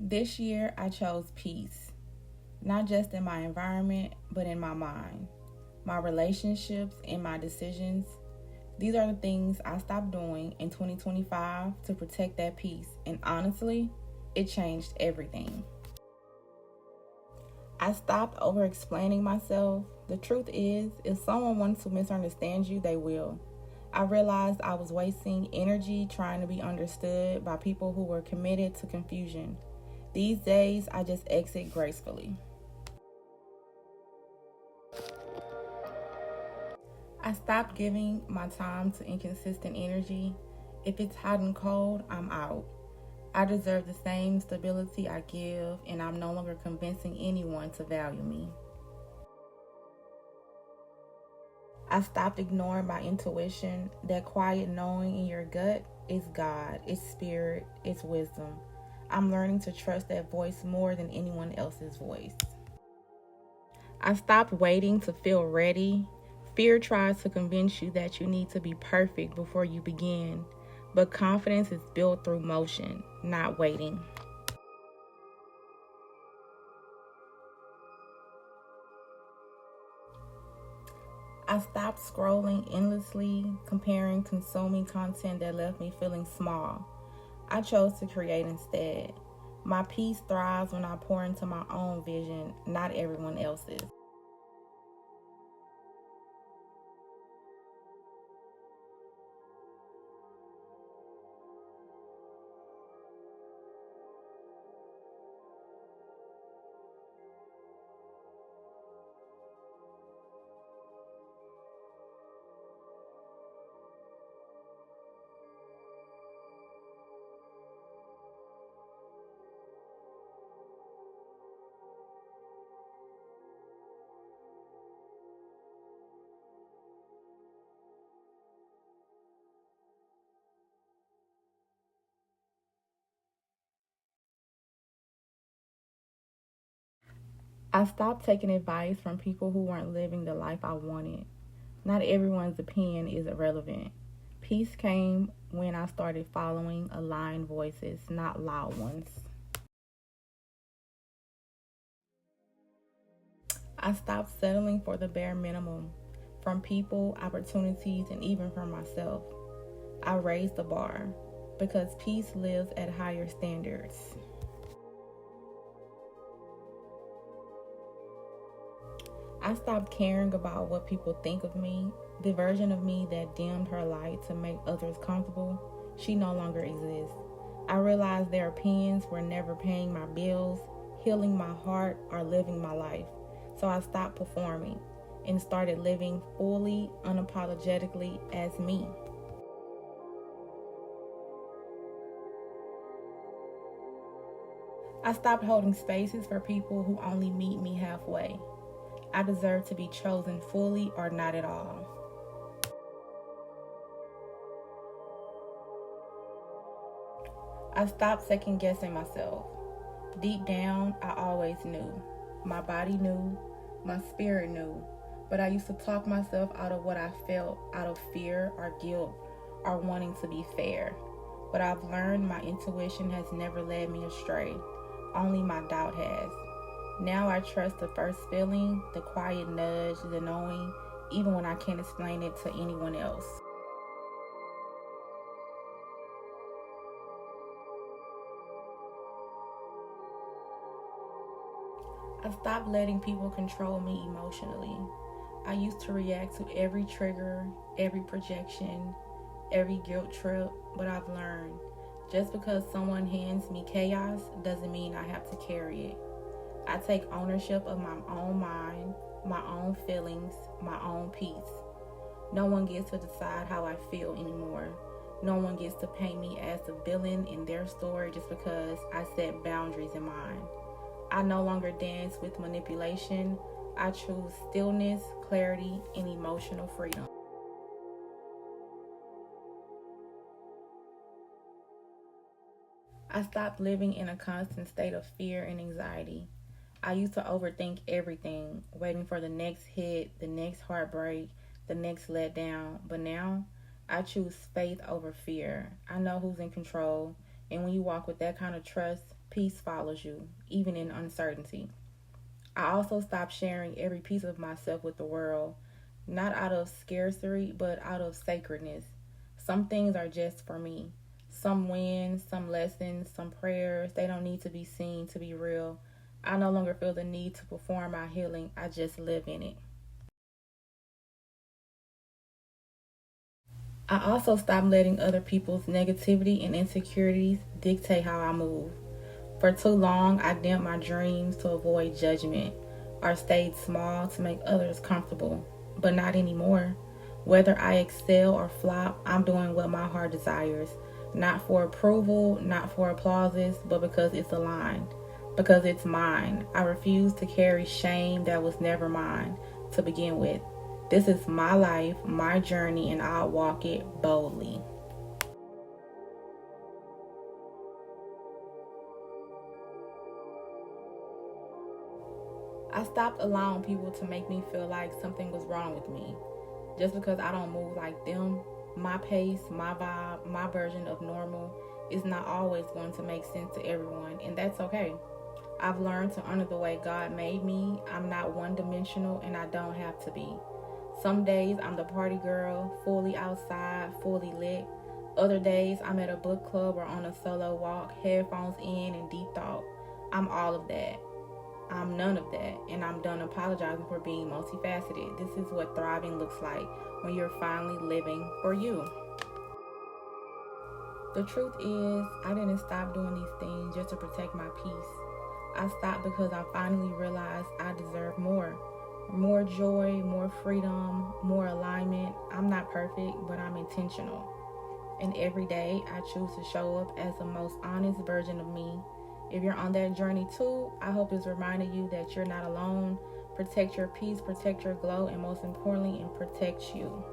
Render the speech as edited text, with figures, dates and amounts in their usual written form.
This year, I chose peace, not just in my environment, but in my mind, my relationships, and my decisions. These are the things I stopped doing in 2025 to protect that peace, and honestly, it changed everything. I stopped over explaining myself. The truth is, if someone wants to misunderstand you, they will. I realized I was wasting energy trying to be understood by people who were committed to confusion. These days, I just exit gracefully. I stopped giving my time to inconsistent energy. If it's hot and cold, I'm out. I deserve the same stability I give, and I'm no longer convincing anyone to value me. I stopped ignoring my intuition. That quiet knowing in your gut is God, it's spirit, it's wisdom. I'm learning to trust that voice more than anyone else's voice. I stopped waiting to feel ready. Fear tries to convince you that you need to be perfect before you begin, but confidence is built through motion, not waiting. I stopped scrolling endlessly, comparing, consuming content that left me feeling small. I chose to create instead. My peace thrives when I pour into my own vision, not everyone else's. I stopped taking advice from people who weren't living the life I wanted. Not everyone's opinion is irrelevant. Peace came when I started following aligned voices, not loud ones. I stopped settling for the bare minimum from people, opportunities, and even from myself. I raised the bar because peace lives at higher standards. I stopped caring about what people think of me. The version of me that dimmed her light to make others comfortable, she no longer exists. I realized their opinions were never paying my bills, healing my heart, or living my life. So I stopped performing and started living fully, unapologetically as me. I stopped holding spaces for people who only meet me halfway. I deserve to be chosen fully or not at all. I stopped second guessing myself. Deep down, I always knew. My body knew, my spirit knew, but I used to talk myself out of what I felt out of fear or guilt or wanting to be fair. But I've learned my intuition has never led me astray, only my doubt has. Now I trust the first feeling, the quiet nudge, the knowing, even when I can't explain it to anyone else. I stopped letting people control me emotionally. I used to react to every trigger, every projection, every guilt trip, but I've learned just because someone hands me chaos doesn't mean I have to carry it. I take ownership of my own mind, my own feelings, my own peace. No one gets to decide how I feel anymore. No one gets to paint me as the villain in their story just because I set boundaries in mine. I no longer dance with manipulation. I choose stillness, clarity, and emotional freedom. I stopped living in a constant state of fear and anxiety. I used to overthink everything, waiting for the next hit, the next heartbreak, the next letdown. But now, I choose faith over fear. I know who's in control, and when you walk with that kind of trust, peace follows you, even in uncertainty. I also stopped sharing every piece of myself with the world, not out of scarcity, but out of sacredness. Some things are just for me. Some wins, some lessons, some prayers, they don't need to be seen to be real. I no longer feel the need to perform my healing, I just live in it. I also stopped letting other people's negativity and insecurities dictate how I move. For too long, I dimmed my dreams to avoid judgment or stayed small to make others comfortable. But not anymore. Whether I excel or flop, I'm doing what my heart desires. Not for approval, not for applauses, but because it's aligned. Because it's mine. I refuse to carry shame that was never mine to begin with. This is my life, my journey, and I'll walk it boldly. I stopped allowing people to make me feel like something was wrong with me. Just because I don't move like them, my pace, my vibe, my version of normal is not always going to make sense to everyone, and that's okay. I've learned to honor the way God made me. I'm not one dimensional, and I don't have to be. Some days I'm the party girl, fully outside, fully lit. Other days I'm at a book club or on a solo walk, headphones in and deep thought. I'm all of that. I'm none of that, and I'm done apologizing for being multifaceted. This is what thriving looks like when you're finally living for you. The truth is, I didn't stop doing these things just to protect my peace. I stopped because I finally realized I deserve more. More joy, more freedom, more alignment. I'm not perfect, but I'm intentional. And every day I choose to show up as the most honest version of me. If you're on that journey too, I hope it's reminding you that you're not alone. Protect your peace, protect your glow, and most importantly, and protect you.